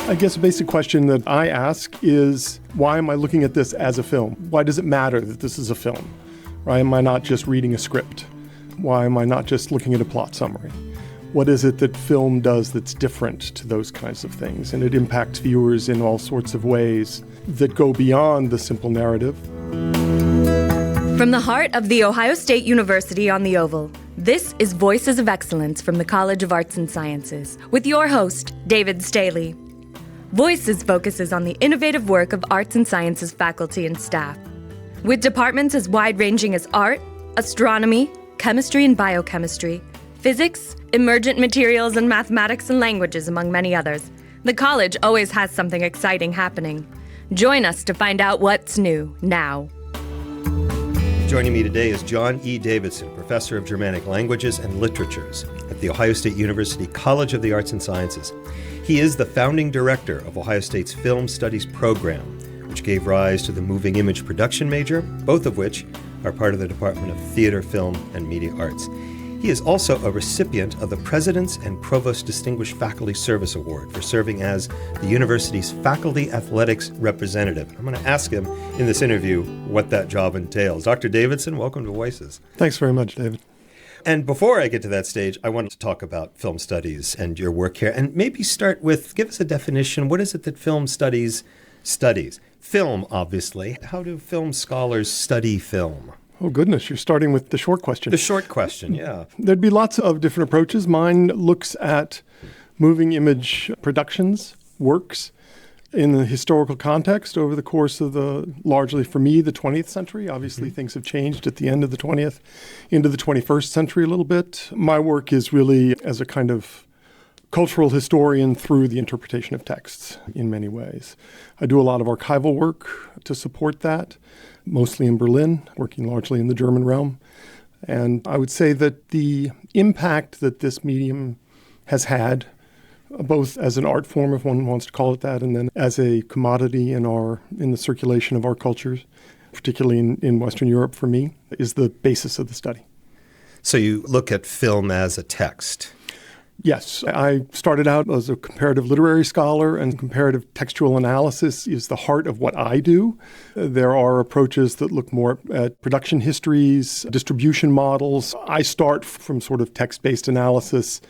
I guess a basic question that I ask is, why am I looking at this as a film? Why does it matter that this is a film? Why am I not just reading a script? Why am I not just looking at a plot summary? What is it that film does that's different to those kinds of things? And it impacts viewers in all sorts of ways that go beyond the simple narrative. From the heart of The Ohio State University on the Oval, this is Voices of Excellence from the College of Arts and Sciences, with your host, David Staley. Voices focuses on the innovative work of arts and sciences faculty and staff, with departments as wide-ranging as art, astronomy, chemistry and biochemistry, physics, emergent materials, and mathematics and languages, among many others. The college always has something exciting happening. Join us to find out what's new now. Joining me today is John E. Davidson, Professor of Germanic Languages and Literatures at The Ohio State University College of the Arts and Sciences. He is the founding director of Ohio State's Film Studies program, which gave rise to the Moving Image Production major, both of which are part of the Department of Theater, Film, and Media Arts. He is also a recipient of the President's and Provost Distinguished Faculty Service Award for serving as the university's faculty athletics representative. I'm going to ask him in this interview what that job entails. Dr. Davidson, welcome to Voices. Thanks very much, David. And before I get to that stage, I wanted to talk about film studies and your work here. And maybe start with, give us a definition. What is it that film studies studies? Film, obviously. How do film scholars study film? Oh, goodness, you're starting with the short question. The short question, yeah. There'd be lots of different approaches. Mine looks at moving image productions, works, in the historical context over the course of largely for me, the 20th century. Obviously, things have changed at the end of the 20th, into the 21st century a little bit. My work is really as a kind of cultural historian through the interpretation of texts in many ways. I do a lot of archival work to support that, mostly in Berlin, working largely in the German realm. And I would say that the impact that this medium has had, both as an art form, if one wants to call it that, and then as a commodity in the circulation of our cultures, particularly in Western Europe for me, is the basis of the study. So you look at film as a text. Yes. I started out as a comparative literary scholar, and comparative textual analysis is the heart of what I do. There are approaches that look more at production histories, distribution models. I start from sort of text-based analysis.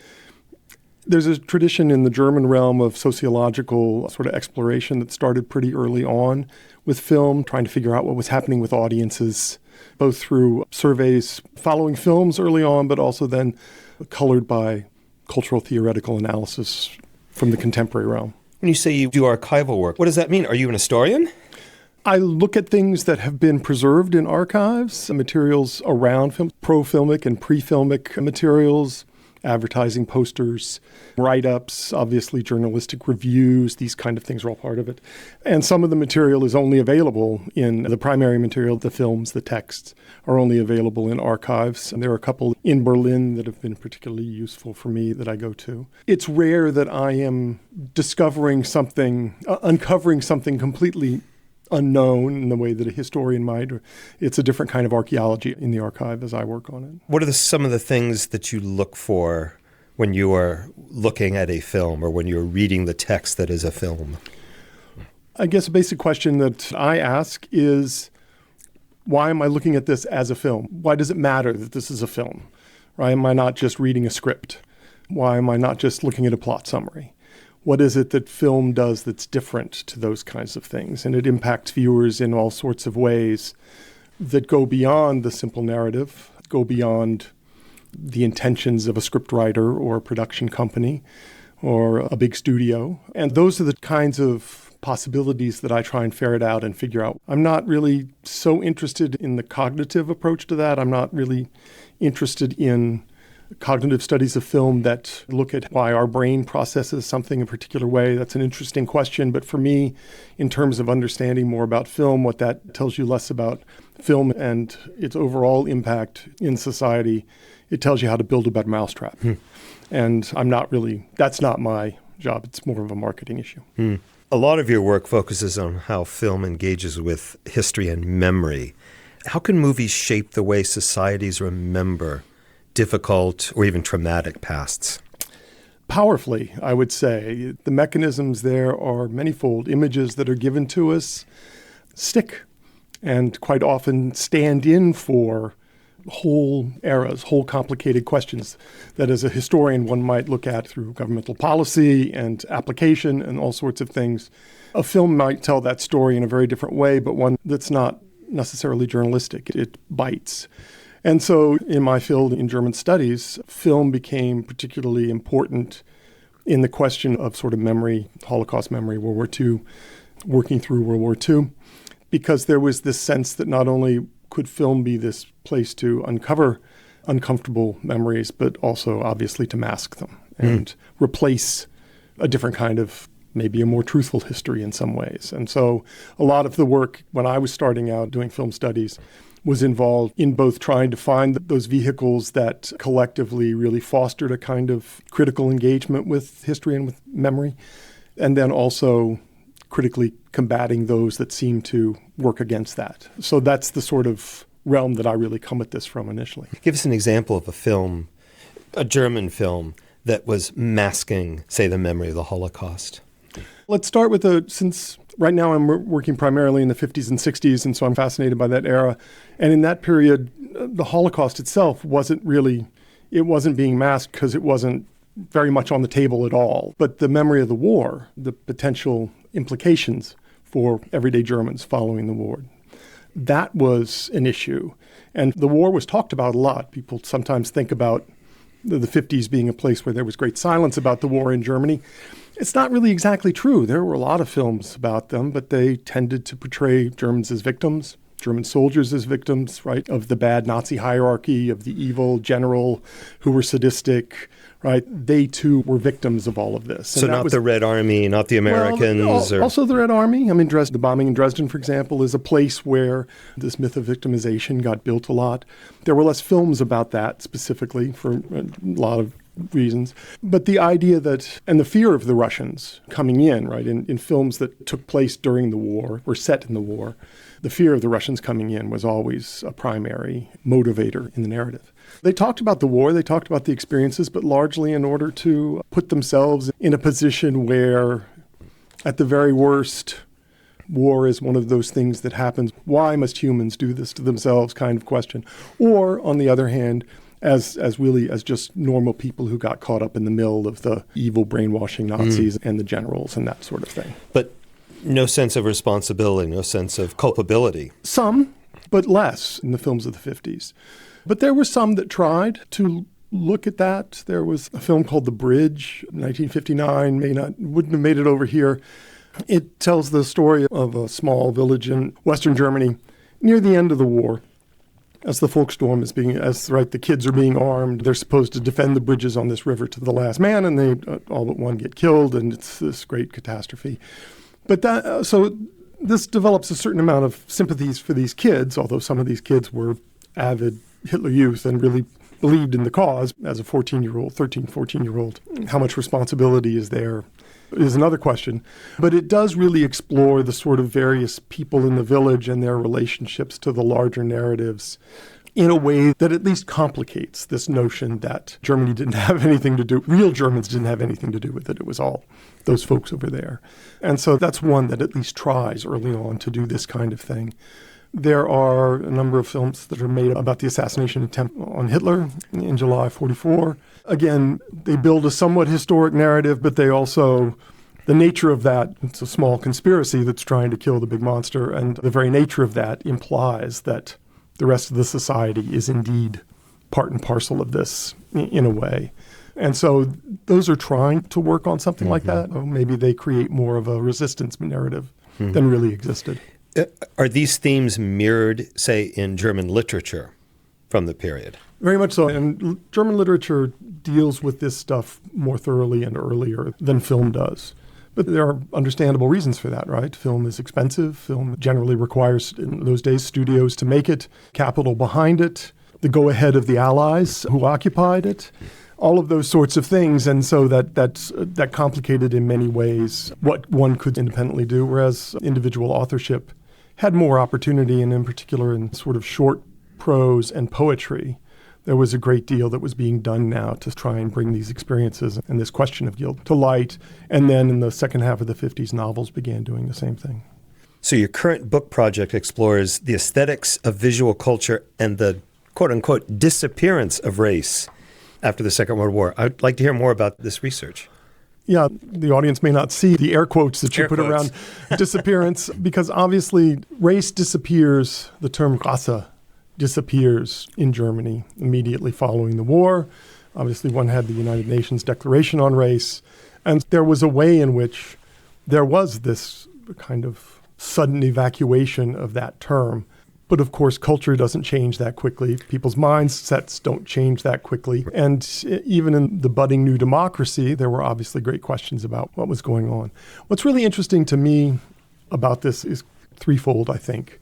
There's a tradition in the German realm of sociological sort of exploration that started pretty early on with film, trying to figure out what was happening with audiences, both through surveys following films early on, but also then colored by cultural theoretical analysis from the contemporary realm. When you say you do archival work, what does that mean? Are you an historian? I look at things that have been preserved in archives, materials around film, pro-filmic and pre-filmic materials, advertising posters, write-ups, obviously journalistic reviews, these kind of things are all part of it. And some of the material is only available in the primary material, the films, the texts, are only available in archives. And there are a couple in Berlin that have been particularly useful for me that I go to. It's rare that I am discovering something, uncovering something completely unknown in the way that a historian might. It's a different kind of archaeology in the archive as I work on it. What are some of the things that you look for when you are looking at a film or when you're reading the text that is a film? I guess a basic question that I ask is, why am I looking at this as a film? Why does it matter that this is a film? Why am I not just reading a script? Why am I not just looking at a plot summary? What is it that film does that's different to those kinds of things? And it impacts viewers in all sorts of ways that go beyond the simple narrative, go beyond the intentions of a scriptwriter or a production company or a big studio. And those are the kinds of possibilities that I try and ferret out and figure out. I'm not really so interested in the cognitive approach to that. I'm not really interested in cognitive studies of film that look at why our brain processes something a particular way. That's an interesting question. But for me, in terms of understanding more about film, what that tells you less about film and its overall impact in society, it tells you how to build a better mousetrap. And that's not my job. It's more of a marketing issue. A lot of your work focuses on how film engages with history and memory. How can movies shape the way societies remember difficult or even traumatic pasts? powerfully, I would say. The mechanisms there are manifold. Images that are given to us stick and quite often stand in for whole eras, whole complicated questions that as a historian one might look at through governmental policy and application and all sorts of things. A film might tell that story in a very different way, but one that's not necessarily journalistic. It bites. And so in my field in German studies, film became particularly important in the question of sort of memory, Holocaust memory, World War II, working through World War II, because there was this sense that not only could film be this place to uncover uncomfortable memories, but also obviously to mask them and replace a different kind of, maybe a more truthful history in some ways. And so a lot of the work when I was starting out doing film studies was involved in both trying to find those vehicles that collectively really fostered a kind of critical engagement with history and with memory, and then also critically combating those that seem to work against that. So that's the sort of realm that I really come at this from initially. Give us an example of a film, a German film, that was masking, say, the memory of the Holocaust. Let's start with since right now I'm working primarily in the 50s and 60s, and so I'm fascinated by that era. And in that period, the Holocaust itself wasn't being masked because it wasn't very much on the table at all. But the memory of the war, the potential implications for everyday Germans following the war, that was an issue. And the war was talked about a lot. People sometimes think about the 50s being a place where there was great silence about the war in Germany. It's not really exactly true. There were a lot of films about them, but they tended to portray Germans as victims, German soldiers as victims, right, of the bad Nazi hierarchy, of the evil general who were sadistic, right? They too were victims of all of this. And so not the Red Army, not the Americans? Also the Red Army. I mean, the bombing in Dresden, for example, is a place where this myth of victimization got built a lot. There were less films about that specifically for a lot of reasons. But the idea that, and the fear of the Russians coming in, right, in films that took place during the war, or set in the war, the fear of the Russians coming in was always a primary motivator in the narrative. They talked about the war, they talked about the experiences, but largely in order to put themselves in a position where, at the very worst, war is one of those things that happens. Why must humans do this to themselves kind of question? Or, on the other hand, as just normal people who got caught up in the mill of the evil brainwashing Nazis and the generals and that sort of thing. But no sense of responsibility, no sense of culpability. Some, but less in the films of the 50s. But there were some that tried to look at that. There was a film called The Bridge, 1959, wouldn't have made it over here. It tells the story of a small village in Western Germany near the end of the war. As the Volkssturm the kids are being armed, they're supposed to defend the bridges on this river to the last man, and they all but one get killed, and it's this great catastrophe. But so this develops a certain amount of sympathies for these kids, although some of these kids were avid Hitler Youth and really believed in the cause as a 14-year-old. How much responsibility is there is another question. But it does really explore the sort of various people in the village and their relationships to the larger narratives in a way that at least complicates this notion that Germany didn't have anything to do, real Germans didn't have anything to do with it. It was all those folks over there. And so that's one that at least tries early on to do this kind of thing. There are a number of films that are made about the assassination attempt on Hitler in July 1944. Again, they build a somewhat historic narrative, but they also, the nature of that, it's a small conspiracy that's trying to kill the big monster, and the very nature of that implies that the rest of the society is indeed part and parcel of this in a way. And so those are trying to work on something like that. Or maybe they create more of a resistance narrative than really existed. Are these themes mirrored, say, in German literature from the period? Very much so. And German literature deals with this stuff more thoroughly and earlier than film does. But there are understandable reasons for that, right? Film is expensive. Film generally requires, in those days, studios to make it, capital behind it, the go-ahead of the Allies who occupied it, all of those sorts of things. And so that complicated in many ways what one could independently do, whereas individual authorship had more opportunity, and in particular in sort of short prose and poetry, there was a great deal that was being done now to try and bring these experiences and this question of guilt to light. And then in the second half of the 50s, novels began doing the same thing. So your current book project explores the aesthetics of visual culture and the quote-unquote disappearance of race after the Second World War. I'd like to hear more about this research. Yeah, the audience may not see the air quotes that you put around disappearance, because obviously race disappears, the term Rasse disappears in Germany immediately following the war. Obviously, one had the United Nations Declaration on Race, and there was a way in which there was this kind of sudden evacuation of that term. But of course, culture doesn't change that quickly. People's mindsets don't change that quickly. And even in the budding new democracy, there were obviously great questions about what was going on. What's really interesting to me about this is threefold, I think.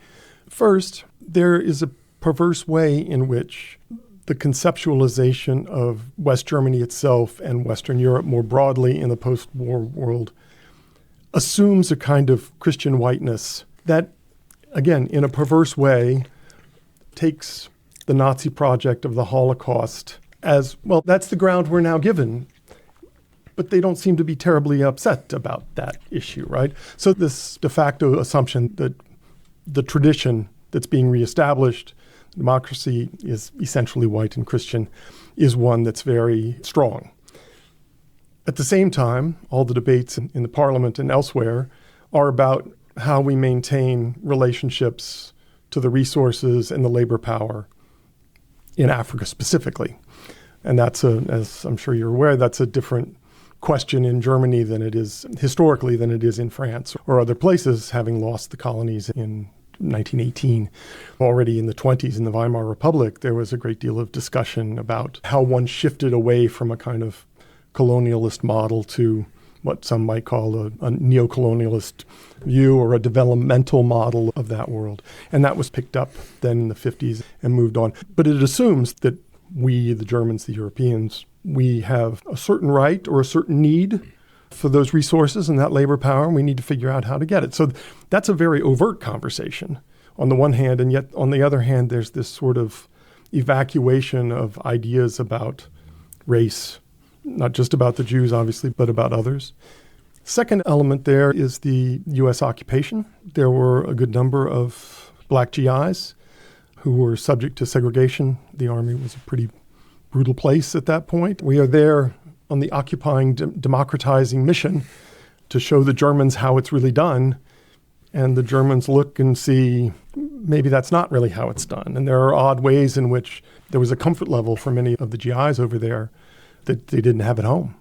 First, there is a perverse way in which the conceptualization of West Germany itself and Western Europe more broadly in the post-war world assumes a kind of Christian whiteness that, again, in a perverse way, takes the Nazi project of the Holocaust as, well, that's the ground we're now given. But they don't seem to be terribly upset about that issue, right? So this de facto assumption that the tradition that's being reestablished, democracy is essentially white and Christian, is one that's very strong. At the same time, all the debates in the parliament and elsewhere are about how we maintain relationships to the resources and the labor power in Africa specifically. And that's, as I'm sure you're aware, that's a different question in Germany than it is historically than it is in France or other places, having lost the colonies in 1918. Already in the 20s in the Weimar Republic, there was a great deal of discussion about how one shifted away from a kind of colonialist model to what some might call a neo-colonialist view or a developmental model of that world. And that was picked up then in the 50s and moved on. But it assumes that we, the Germans, the Europeans, we have a certain right or a certain need for those resources and that labor power, and we need to figure out how to get it. So that's a very overt conversation on the one hand, and yet on the other hand, there's this sort of evacuation of ideas about race, not just about the Jews, obviously, but about others. Second element there is the U.S. occupation. There were a good number of black GIs who were subject to segregation. The Army was a pretty brutal place at that point. We are there on the occupying, democratizing mission to show the Germans how it's really done. And the Germans look and see, maybe that's not really how it's done. And there are odd ways in which there was a comfort level for many of the GIs over there that they didn't have at home.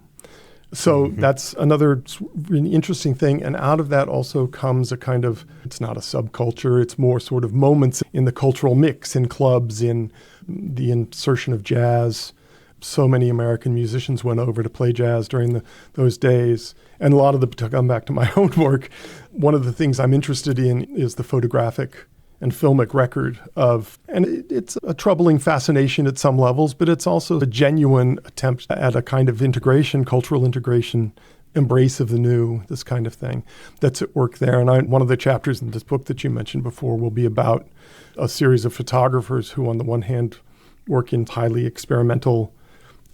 So that's another really interesting thing. And out of that also comes a kind of, it's not a subculture, it's more sort of moments in the cultural mix, in clubs, in the insertion of jazz. So many American musicians went over to play jazz during those days. And a lot of to come back to my own work, one of the things I'm interested in is the photographic and filmic record of, and it's a troubling fascination at some levels, but it's also a genuine attempt at a kind of integration, cultural integration, embrace of the new, this kind of thing that's at work there. And one of the chapters in this book that you mentioned before will be about a series of photographers who on the one hand work in highly experimental,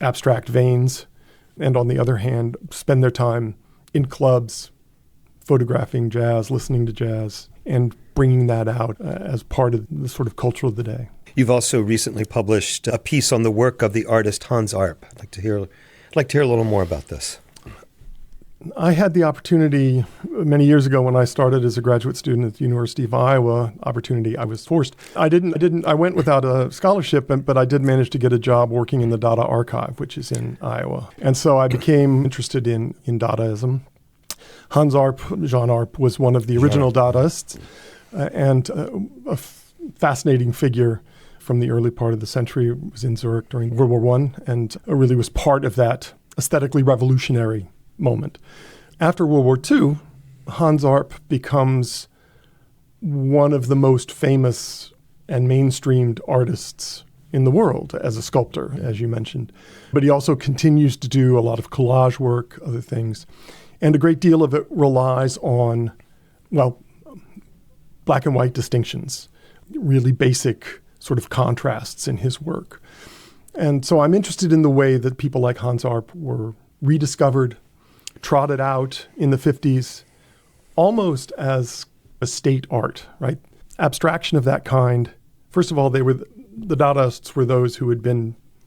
abstract veins, and on the other hand spend their time in clubs, photographing jazz, listening to jazz, and bringing that out as part of the sort of culture of the day. You've also recently published a piece on the work of the artist Hans Arp. I'd like to hear a little more about this. I had the opportunity many years ago when I started as a graduate student at the University of Iowa. I was forced. I went without a scholarship, but I did manage to get a job working in the Dada archive, which is in Iowa. And so I became interested in Dadaism. Hans Arp, Jean Arp, was one of the original Dadaists and a fascinating figure from the early part of the century. Was in Zurich during World War I and really was part of that aesthetically revolutionary moment. After World War II, Hans Arp becomes one of the most famous and mainstreamed artists in the world as a sculptor, as you mentioned. But he also continues to do a lot of collage work, other things. And a great deal of it relies on, black and white distinctions, really basic sort of contrasts in his work. And so I'm interested in the way that people like Hans Arp were rediscovered, trotted out in the 50s, almost as a state art, right? Abstraction of that kind. First of all, the Dadaists were those who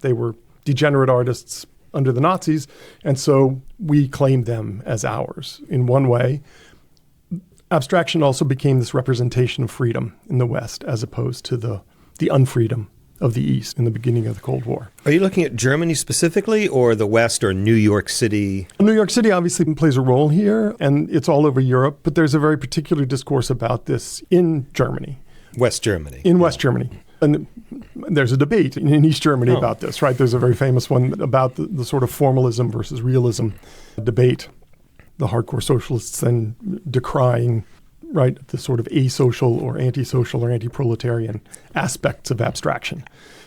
they were degenerate artists under the Nazis, and so we claimed them as ours in one way. Abstraction also became this representation of freedom in the West as opposed to the unfreedom of the East in the beginning of the Cold War. Are you looking at Germany specifically, or the West, or New York City? New York City obviously plays a role here, and it's all over Europe, but there's a very particular discourse about this in Germany. West Germany. West Germany. And there's a debate in East Germany about this, right? There's a very famous one about the sort of formalism versus realism debate. The hardcore socialists then decrying, right, the sort of asocial or antisocial or anti-proletarian aspects of abstraction.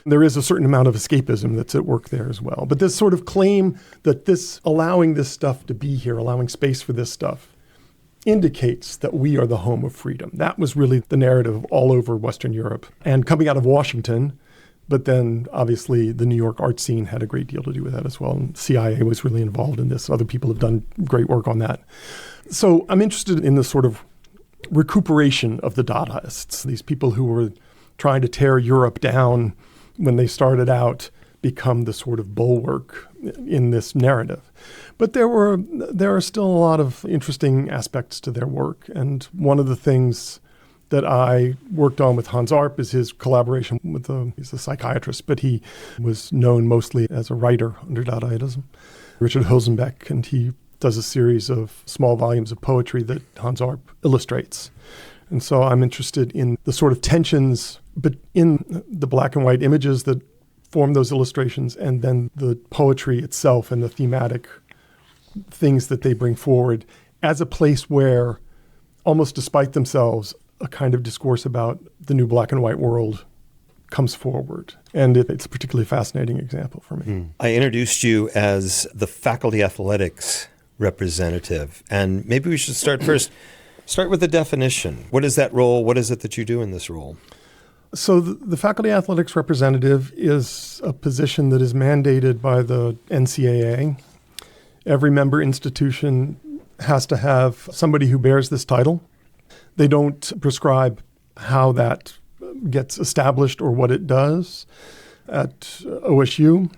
There is a certain amount of escapism that's at work there as well. But this sort of claim that allowing this stuff to be here, allowing space for this stuff, indicates that we are the home of freedom. That was really the narrative all over Western Europe and coming out of Washington. But then obviously the New York art scene had a great deal to do with that as well. And CIA was really involved in this. Other people have done great work on that. So I'm interested in the sort of recuperation of the Dadaists, these people who were trying to tear Europe down when they started out, become the sort of bulwark in this narrative. But there are still a lot of interesting aspects to their work. And one of the things that I worked on with Hans Arp is his collaboration with he's a psychiatrist, but he was known mostly as a writer under Dadaism, Richard Hosenbeck, and he does a series of small volumes of poetry that Hans Arp illustrates. And so I'm interested in the sort of tensions but in the black and white images that form those illustrations, and then the poetry itself and the thematic things that they bring forward as a place where, almost despite themselves, a kind of discourse about the new black and white world comes forward. And it's a particularly fascinating example for me. I introduced you as the faculty athletics representative. And maybe we should start with the definition. What is that role? What is it that you do in this role? So the faculty athletics representative is a position that is mandated by the NCAA. Every member institution has to have somebody who bears this title. They don't prescribe how that gets established or what it does. At OSU,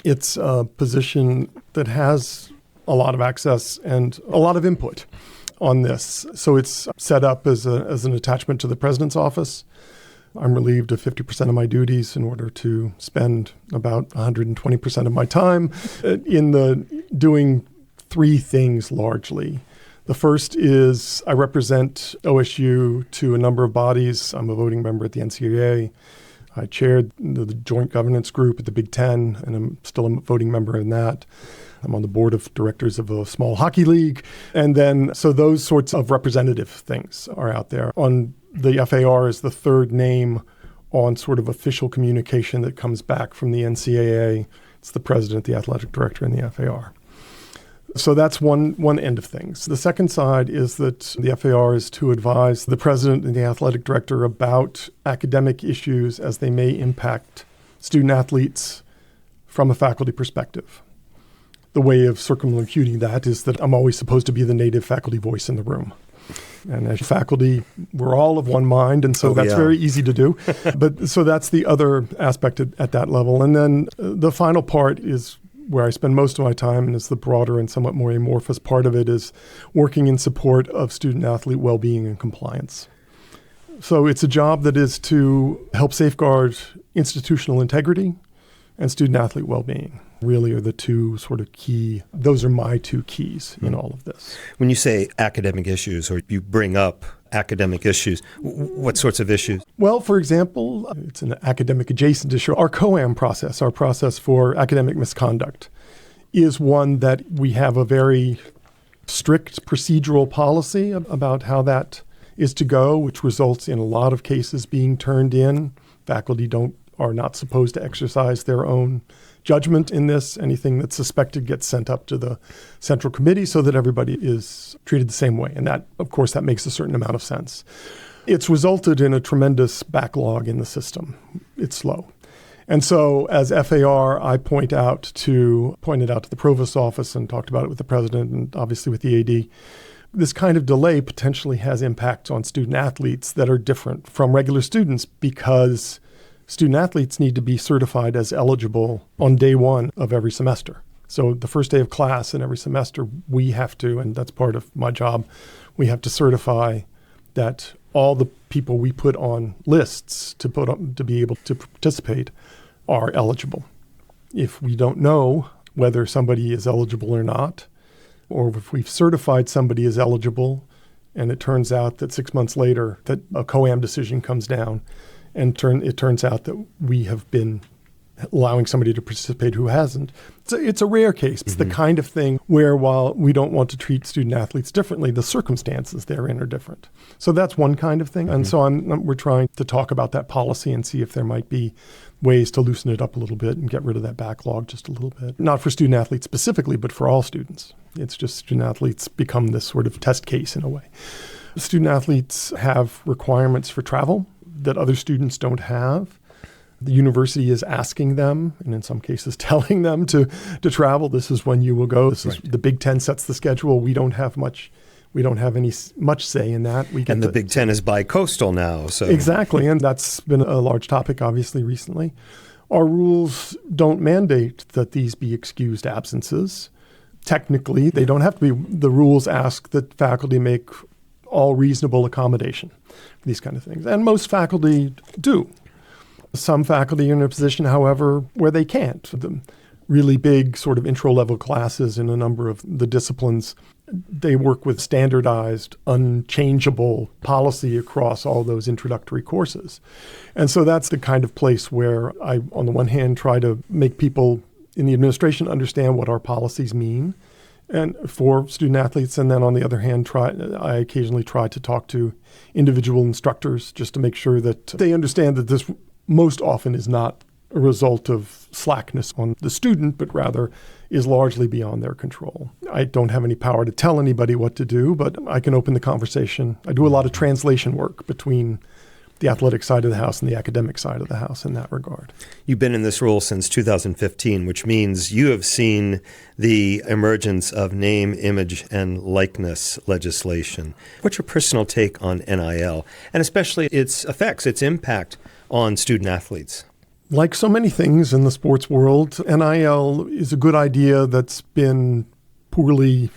it's a position that has a lot of access and a lot of input on this. So it's set up as an attachment to the president's office. I'm relieved of 50% of my duties in order to spend about 120% of my time in doing three things largely. The first is I represent OSU to a number of bodies. I'm a voting member at the NCAA. I chaired the joint governance group at the Big Ten, and I'm still a voting member in that. I'm on the board of directors of a small hockey league. And then, so those sorts of representative things are out there. The FAR is the third name on sort of official communication that comes back from the NCAA. It's the president, the athletic director, and the FAR. So that's one end of things. The second side is that the FAR is to advise the president and the athletic director about academic issues as they may impact student athletes from a faculty perspective. The way of circumlocuting that is that I'm always supposed to be the native faculty voice in the room. And as faculty, we're all of one mind, and so that's very easy to do. But so that's the other aspect at that level. And then the final part is where I spend most of my time, and is the broader and somewhat more amorphous part of it, is working in support of student-athlete well-being and compliance. So it's a job that is to help safeguard institutional integrity and student-athlete well-being. Really are the two sort of those are my two keys in all of this. When you say academic issues, or you bring up academic issues, what sorts of issues? Well, for example, it's an academic adjacent issue. Our COAM process, our process for academic misconduct, is one that we have a very strict procedural policy about how that is to go, which results in a lot of cases being turned in. Faculty are not supposed to exercise their own judgment in this. Anything that's suspected gets sent up to the central committee so that everybody is treated the same way. And that, of course, that makes a certain amount of sense. It's resulted in a tremendous backlog in the system. It's slow. And so as FAR, I pointed out to the provost's office and talked about it with the president and obviously with the AD. This kind of delay potentially has impacts on student athletes that are different from regular students because student athletes need to be certified as eligible on day one of every semester. So the first day of class in every semester, we have to, and that's part of my job, we have to certify that all the people we put on lists to be able to participate are eligible. If we don't know whether somebody is eligible or not, or if we've certified somebody is eligible and it turns out that 6 months later that a COAM decision comes down and it turns out that we have been allowing somebody to participate who hasn't. It's a rare case. It's the kind of thing where while we don't want to treat student athletes differently, the circumstances they're in are different. So that's one kind of thing. And so we're trying to talk about that policy and see if there might be ways to loosen it up a little bit and get rid of that backlog just a little bit. Not for student athletes specifically, but for all students. It's just student athletes become this sort of test case in a way. Student athletes have requirements for travel that other students don't have. The university is asking them, and in some cases telling them to travel. This is when you will go. This is the Big Ten sets the schedule. We don't have much say in that. And the Big Ten is bi-coastal now. So exactly, and that's been a large topic, obviously, recently. Our rules don't mandate that these be excused absences. Technically, they don't have to be. The rules ask that faculty make all reasonable accommodation for these kind of things, and most faculty do. Some faculty are in a position, however, where they can't. The really big sort of intro-level classes in a number of the disciplines, they work with standardized, unchangeable policy across all those introductory courses. And so that's the kind of place where I, on the one hand, try to make people in the administration understand what our policies mean and for student athletes. And then on the other hand, I occasionally try to talk to individual instructors just to make sure that they understand that this most often is not a result of slackness on the student, but rather is largely beyond their control. I don't have any power to tell anybody what to do, but I can open the conversation. I do a lot of translation work between the athletic side of the house and the academic side of the house in that regard. You've been in this role since 2015, which means you have seen the emergence of name, image, and likeness legislation. What's your personal take on NIL, and especially its effects, its impact on student athletes? Like so many things in the sports world, NIL is a good idea that's been poorly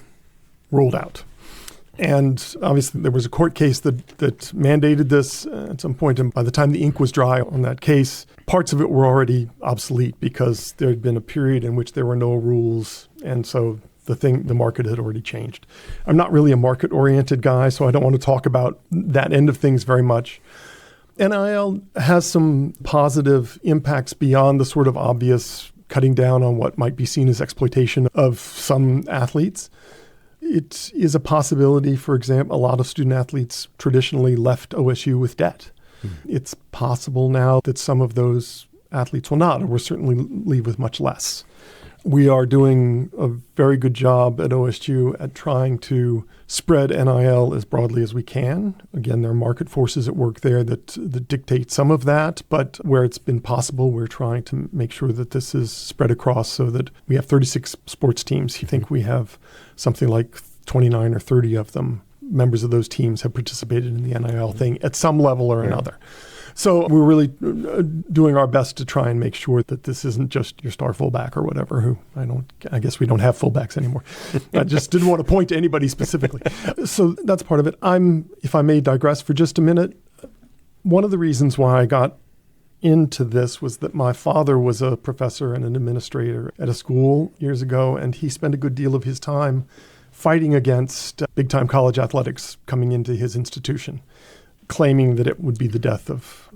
rolled out. And obviously there was a court case that mandated this at some point. And by the time the ink was dry on that case, parts of it were already obsolete because there had been a period in which there were no rules. And so the market had already changed. I'm not really a market-oriented guy, so I don't want to talk about that end of things very much. NIL has some positive impacts beyond the sort of obvious cutting down on what might be seen as exploitation of some athletes. It is a possibility, for example, a lot of student athletes traditionally left OSU with debt. It's possible now that some of those athletes will not, or will certainly leave with much less. We are doing a very good job at OSU at trying to spread NIL as broadly as we can. Again, there are market forces at work there that dictate some of that, but where it's been possible, we're trying to make sure that this is spread across so that we have 36 sports teams. You think we have something like 29 or 30 of them. Members of those teams have participated in the NIL thing at some level or another. So we're really doing our best to try and make sure that this isn't just your star fullback or whatever, I guess we don't have fullbacks anymore. I just didn't want to point to anybody specifically. So that's part of it. If I may digress for just a minute, one of the reasons why I got into this was that my father was a professor and an administrator at a school years ago, and he spent a good deal of his time fighting against big-time college athletics coming into his institution, claiming that it would be the death of,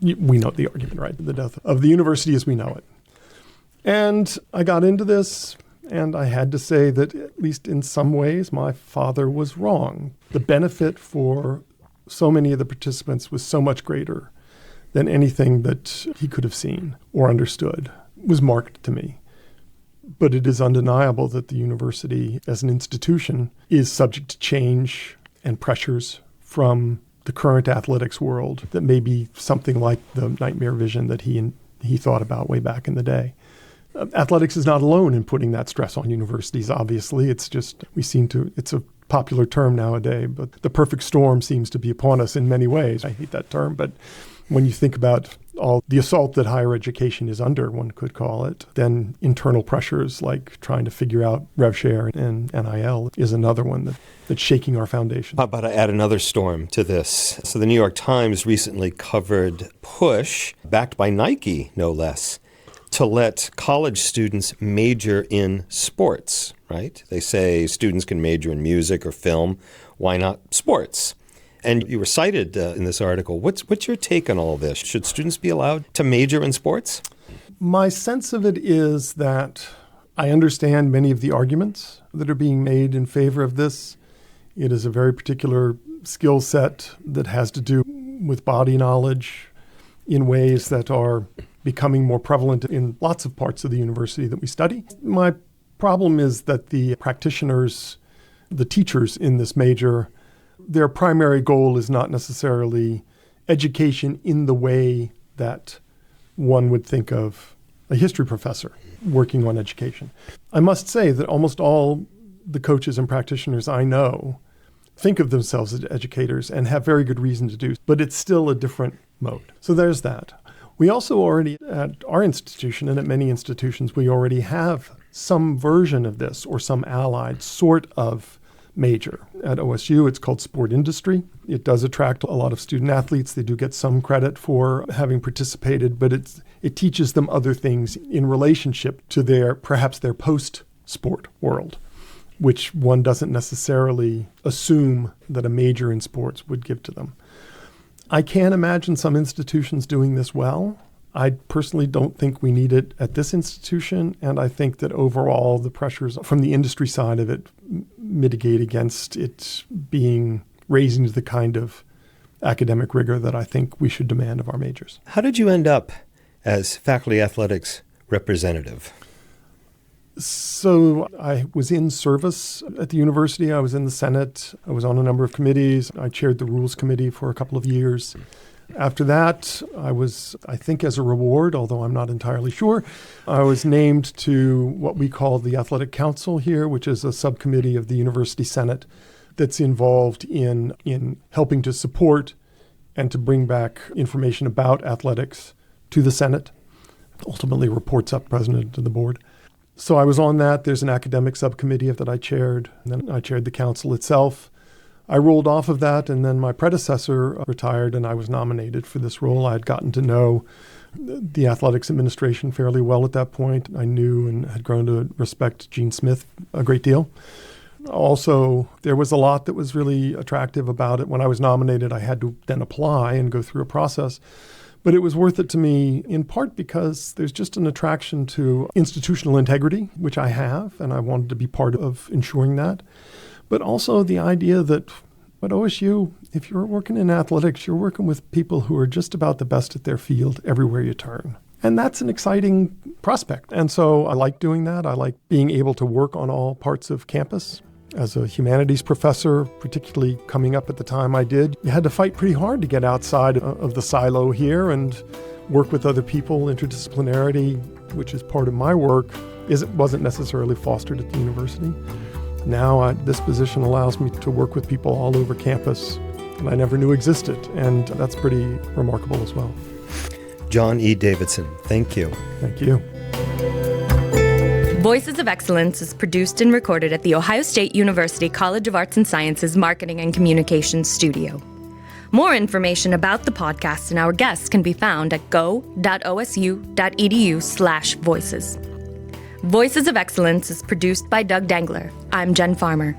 we know the argument, right? The death of the university as we know it. And I got into this, and I had to say that at least in some ways, my father was wrong. The benefit for so many of the participants was so much greater than anything that he could have seen or understood, was marked to me. But it is undeniable that the university as an institution is subject to change and pressures from the current athletics world that may be something like the nightmare vision that he he thought about way back in the day. Athletics is not alone in putting that stress on universities, obviously. It's just, it's a popular term nowadays, but the perfect storm seems to be upon us in many ways. I hate that term, but when you think about all the assault that higher education is under, one could call it, then internal pressures like trying to figure out rev share and NIL is another one that's shaking our foundation. How about I add another storm to this? So the New York Times recently covered push, backed by Nike, no less, to let college students major in sports, right? They say students can major in music or film. Why not sports? And you were cited in this article. What's your take on all this? Should students be allowed to major in sports? My sense of it is that I understand many of the arguments that are being made in favor of this. It is a very particular skill set that has to do with body knowledge in ways that are becoming more prevalent in lots of parts of the university that we study. My problem is that the practitioners, the teachers in this major, their primary goal is not necessarily education in the way that one would think of a history professor working on education. I must say that almost all the coaches and practitioners I know think of themselves as educators and have very good reason to do, but it's still a different mode. So there's that. We also already, at our institution and at many institutions, we already have some version of this or some allied sort of major. At OSU, it's called sport industry. It does attract a lot of student athletes. They do get some credit for having participated, but it teaches them other things in relationship to perhaps their post-sport world, which one doesn't necessarily assume that a major in sports would give to them. I can imagine some institutions doing this well. I personally don't think we need it at this institution, and I think that overall the pressures from the industry side of it mitigate against it raising to the kind of academic rigor that I think we should demand of our majors. How did you end up as faculty athletics representative? So I was in service at the university. I was in the Senate. I was on a number of committees. I chaired the Rules Committee for a couple of years. After that, I think as a reward, although I'm not entirely sure, I was named to what we call the Athletic Council here, which is a subcommittee of the University Senate that's involved in helping to support and to bring back information about athletics to the Senate. Ultimately reports up president to the board. So I was on that. There's an academic subcommittee that I chaired, and then I chaired the council itself. I rolled off of that, and then my predecessor retired, and I was nominated for this role. I had gotten to know the athletics administration fairly well at that point. I knew and had grown to respect Gene Smith a great deal. Also, there was a lot that was really attractive about it. When I was nominated, I had to then apply and go through a process. But it was worth it to me in part because there's just an attraction to institutional integrity, which I have, and I wanted to be part of ensuring that. But also the idea that at OSU, if you're working in athletics, you're working with people who are just about the best at their field everywhere you turn. And that's an exciting prospect. And so I like doing that. I like being able to work on all parts of campus. As a humanities professor, particularly coming up at the time I did, you had to fight pretty hard to get outside of the silo here and work with other people. Interdisciplinarity, which is part of my work, wasn't necessarily fostered at the university. Now this position allows me to work with people all over campus that I never knew existed, and that's pretty remarkable as well. John E. Davidson, thank you. Thank you. Voices of Excellence is produced and recorded at the Ohio State University College of Arts and Sciences Marketing and Communications Studio. More information about the podcast and our guests can be found at go.osu.edu/voices. Voices of Excellence is produced by Doug Dangler. I'm Jen Farmer.